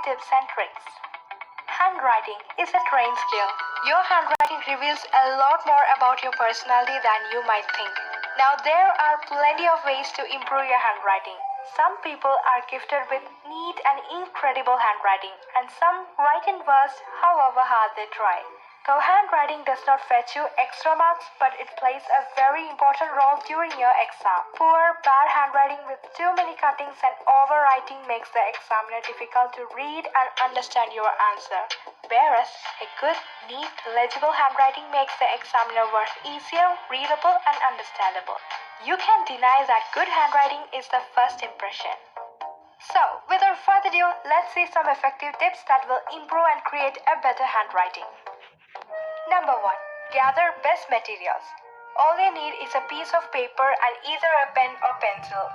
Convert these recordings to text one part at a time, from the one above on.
tips and tricks. Handwriting is a trained skill. Your handwriting reveals a lot more about your personality than you might think. Now, there are plenty of ways to improve your handwriting. Some people are gifted with neat and incredible handwriting, and some write in verse however hard they try. So handwriting does not fetch you extra marks, but it plays a very important role during your exam. Poor, bad handwriting with too many cuttings and overwriting makes the examiner difficult to read and understand your answer. Whereas a good, neat, legible handwriting makes the examiner work easier, readable, and understandable. You can deny that good handwriting is the first impression. So, without further ado, let's see some effective tips that will improve and create a better handwriting. Number 1. Gather best materials. All you need is a piece of paper and either a pen or pencil.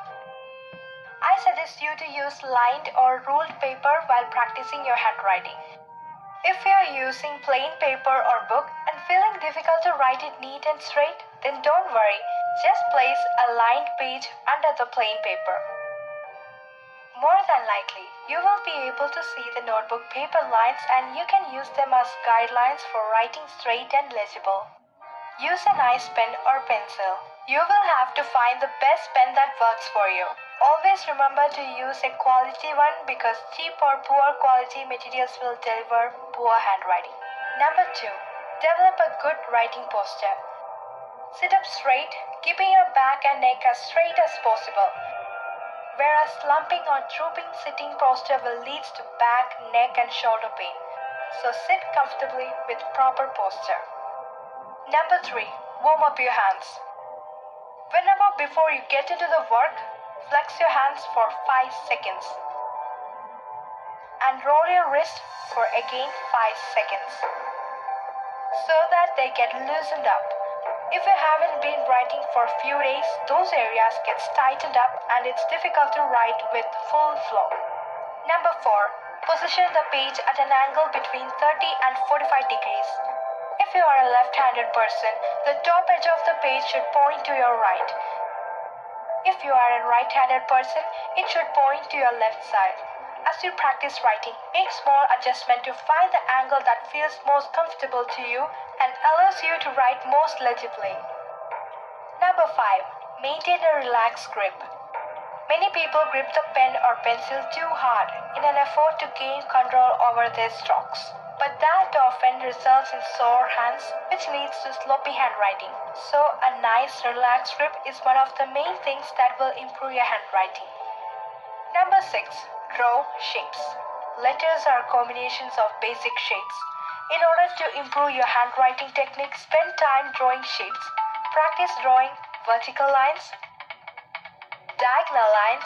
I suggest you to use lined or ruled paper while practicing your handwriting. If you are using plain paper or book and feeling difficult to write it neat and straight, then don't worry. Just place a lined page under the plain paper. More than likely, you will be able to see the notebook paper lines and you can use them as guidelines for writing straight and legible. Use a nice pen or pencil. You will have to find the best pen that works for you. Always remember to use a quality one because cheap or poor quality materials will deliver poor handwriting. Number 2. Develop a good writing posture. Sit up straight, keeping your back and neck as straight as possible. Whereas slumping or drooping sitting posture will lead to back, neck and shoulder pain. So sit comfortably with proper posture. Number 3. Warm up your hands. Whenever before you get into the work, flex your hands for 5 seconds. And roll your wrist for again 5 seconds. So that they get loosened up. If you haven't been writing for a few days, those areas get tightened up and it's difficult to write with full flow. Number 4. Position the page at an angle between 30 and 45 degrees. If you are a left-handed person, the top edge of the page should point to your right. If you are a right-handed person, it should point to your left side. As you practice writing, make small adjustment to find the angle that feels most comfortable to you and allows you to write most legibly. Number 5. Maintain a relaxed grip. Many people grip the pen or pencil too hard in an effort to gain control over their strokes. But that often results in sore hands, which leads to sloppy handwriting. So a nice relaxed grip is one of the main things that will improve your handwriting. Number 6. Draw shapes. Letters are combinations of basic shapes. In order to improve your handwriting technique, spend time drawing shapes. Practice drawing vertical lines, diagonal lines,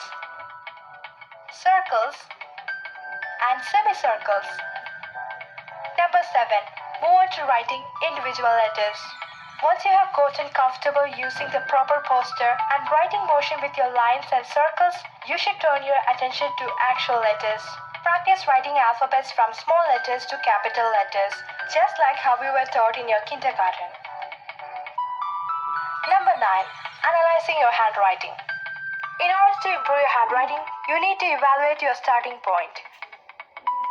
circles, and semicircles. Number 7. Move on to writing individual letters. Once you have gotten comfortable using the proper posture and writing motion with your lines and circles, you should turn your attention to actual letters. Practice writing alphabets from small letters to capital letters, just like how you were taught in your kindergarten. Number 9. Analyzing your handwriting. In order to improve your handwriting, you need to evaluate your starting point.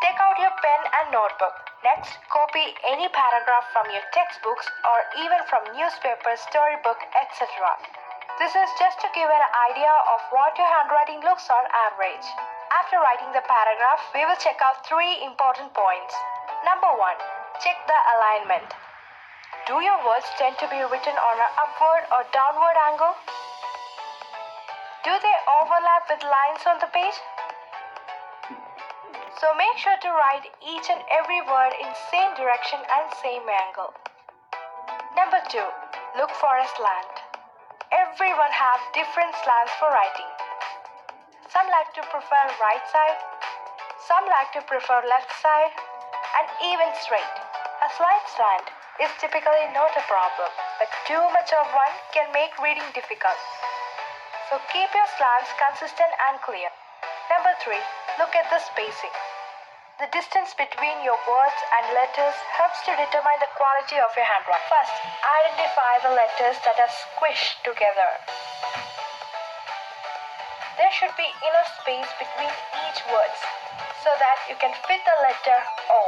Take out your pen and notebook. Next, copy any paragraph from your textbooks or even from newspapers, storybook, etc. This is just to give an idea of what your handwriting looks on average. After writing the paragraph, we will check out 3 important points. Number 1. Check the alignment. Do your words tend to be written on an upward or downward angle? Do they overlap with lines on the page? So make sure to write each and every word in same direction and same angle. Number 2. Look for a slant. Everyone have different slants for writing. Some like to prefer right side, some like to prefer left side, and even straight. A slight slant is typically not a problem, but too much of one can make reading difficult. So keep your slants consistent and clear. Number 3. Look at the spacing. The distance between your words and letters helps to determine the quality of your handwriting. First, identify the letters that are squished together. There should be enough space between each word. so that you can fit the letter O.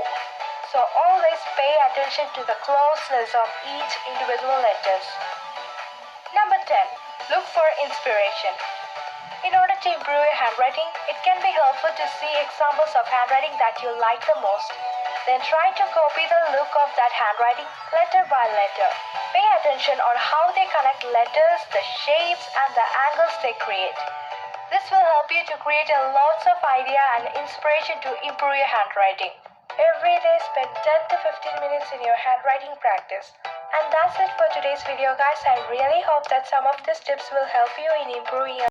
So always pay attention to the closeness of each individual letters. Number 10. Look for inspiration. In order to improve your handwriting, it can be helpful to see examples of handwriting that you like the most. Then try to copy the look of that handwriting letter by letter. Pay attention on how they connect letters, the shapes, and the angles they create. This will help you to create a lots of idea and inspiration to improve your handwriting. Every day spend 10 to 15 minutes in your handwriting practice. And that's it for today's video, guys. I really hope that some of these tips will help you in improving your